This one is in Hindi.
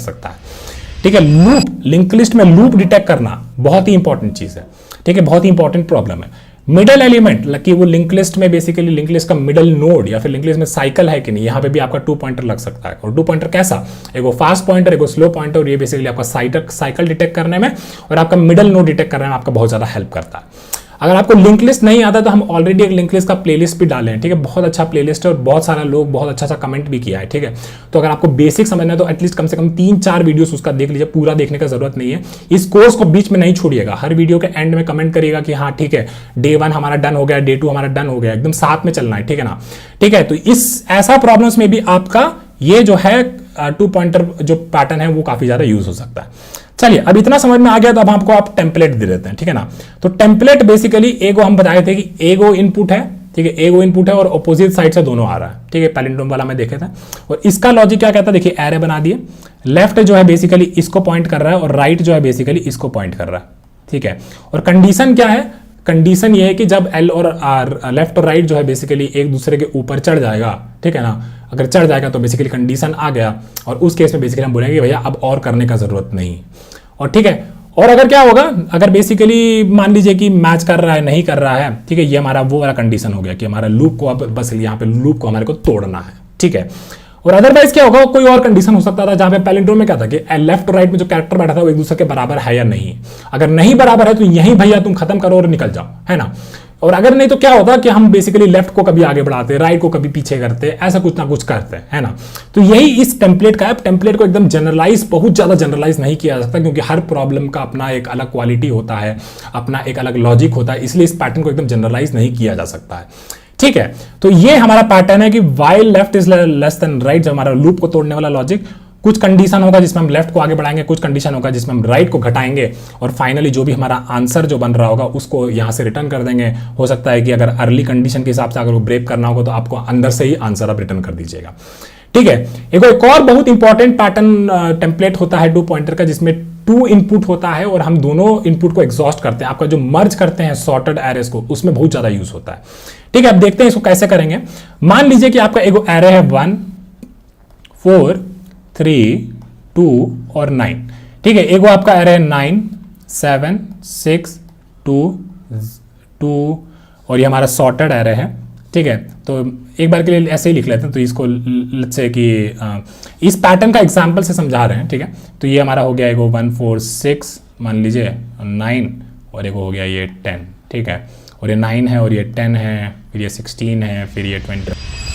सकता है। ठीक है, लूप, लिंक लिस्ट में लूप डिटेक्ट करना बहुत ही इंपॉर्टेंट चीज है। ठीक है, बहुत ही इंपॉर्टेंट प्रॉब्लम है। मिडल एलिमेंट, कि वो लिंक लिस्ट में बेसिकली लिंक लिस्ट का मिडल नोड या फिर लिंक लिस्ट में साइकिल है कि नहीं, यहाँ पे भी आपका 2 पॉइंटर लग सकता है। और 2 पॉइंटर कैसा, एक वो फास्ट पॉइंटर, एक वो स्लो पॉइंटर, और ये बेसिकली आपका साइकिल डिटेक्ट करने में और आपका मिडल नोड डिटेक्ट करने में आपका बहुत ज्यादा हेल्प करता है। अगर आपको लिंक लिस्ट नहीं आता तो हम ऑलरेडी एक लिंक लिस्ट का प्लेलिस्ट भी डाले हैं। ठीक है, बहुत अच्छा प्लेलिस्ट है और बहुत सारा लोग बहुत अच्छा कमेंट भी किया है। ठीक है, तो अगर आपको बेसिक समझना है तो एटलीस्ट कम से कम 3-4 वीडियोस उसका देख लीजिए, पूरा देखने का जरूरत नहीं है। इस कोर्स को बीच में नहीं छोड़िएगा, हर वीडियो के एंड में कमेंट करिएगा कि हाँ ठीक है, डे 1 हमारा डन हो गया, डे 2 हमारा डन हो गया, एकदम साथ में चलना है। ठीक है ना, ठीक है, तो इस ऐसा प्रॉब्लम्स में भी आपका ये जो है 2 पॉइंटर जो पैटर्न है वो काफी ज्यादा यूज हो सकता है। चलिए, अब इतना समझ में आ गया तो अब आपको आप टेम्पलेट दे देते हैं। ठीक है ना, तो टेम्पलेट बेसिकली एगो हम बताए थे कि एगो इनपुट है। ठीक है, एगो इनपुट है और अपोजिट साइड से दोनों आ रहा है। ठीक है, पैलिंड्रोम वाला मैं देखे थे। और इसका लॉजिक क्या कहता है, देखिए एरे बना दिए, लेफ्ट जो है बेसिकली इसको पॉइंट कर रहा है और राइट जो है बेसिकली इसको पॉइंट कर रहा है। ठीक है, और कंडीशन क्या है, कंडीशन ये है कि जब एल और लेफ्ट और राइट जो है बेसिकली एक दूसरे के ऊपर चढ़ जाएगा, ठीक है ना, अगर चढ़ जाएगा तो बेसिकली कंडीशन आ गया, और उस केस में बेसिकली हम बोलेंगे भैया अब और करने का जरूरत नहीं। और ठीक है, और अगर क्या होगा, अगर बेसिकली मान लीजिए कि मैच कर रहा है, नहीं कर रहा है, ठीक है, ये हमारा वो वाला कंडीशन हो गया कि हमारा लूप को अब बस यहाँ पे लूप को हमारे को तोड़ना है। ठीक है, और अदरवाइज क्या होगा, कोई और कंडीशन हो सकता था जहां पे पैलिंड्रोम में क्या था कि लेफ्ट और राइट में जो कैरेक्टर बैठा था वो एक दूसरे के बराबर है या नहीं। अगर नहीं बराबर है तो यही भैया तुम खत्म करो और निकल जाओ, है ना। और अगर नहीं तो क्या होता कि हम बेसिकली लेफ्ट को कभी आगे बढ़ाते, राइट को कभी पीछे करते, ऐसा कुछ ना कुछ करते, है ना। तो यही इस टेम्पलेट का है। टेम्पलेट को एकदम जनरलाइज, बहुत ज्यादा जनरलाइज नहीं किया जा सकता क्योंकि हर प्रॉब्लम का अपना एक अलग क्वालिटी होता है, अपना एक अलग लॉजिक होता है, इसलिए इस पैटर्न को एकदम जनरलाइज नहीं किया जा सकता है। ठीक है, तो ये हमारा पैटर्न है कि while left is less than right, जो हमारा लूप को तोड़ने वाला लॉजिक। कुछ कंडीशन होगा जिसमें हम लेफ्ट को आगे बढ़ाएंगे, कुछ कंडीशन होगा जिसमें हम राइट को घटाएंगे, और फाइनली जो भी हमारा आंसर जो बन रहा होगा उसको यहां से रिटर्न कर देंगे। हो सकता है कि अगर अर्ली कंडीशन के हिसाब से अगर वो ब्रेक करना होगा तो आपको अंदर से ही आंसर आप रिटर्न कर दीजिएगा। ठीक है, एक और बहुत इंपॉर्टेंट पैटर्न टेम्पलेट होता है 2 पॉइंटर का, जिसमें 2 इनपुट होता है और हम दोनों इनपुट को एग्जॉस्ट करते हैं। आपका जो मर्ज करते हैं सॉर्टेड एरेस को, उसमें बहुत ज्यादा यूज होता है। ठीक है, अब देखते हैं इसको कैसे करेंगे। मान लीजिए कि आपका एगो एरे है 1, 4, 3, 2 और 9। ठीक है, एगो आपका एरे है 9, 7, 6, 2, 2 और ये हमारा सॉर्टेड एरे है। ठीक है, तो एक बार के लिए ऐसे ही लिख लेते हैं, तो इसको लेट्स से कि इस पैटर्न का एग्जांपल से समझा रहे हैं। ठीक है, तो ये हमारा हो गया एगो 1, 4, 6 मान लीजिए, 9 और एगो हो गया ये 10। ठीक है, और ये 9 है और ये 10 है, फिर ये 16 है, फिर ये 20।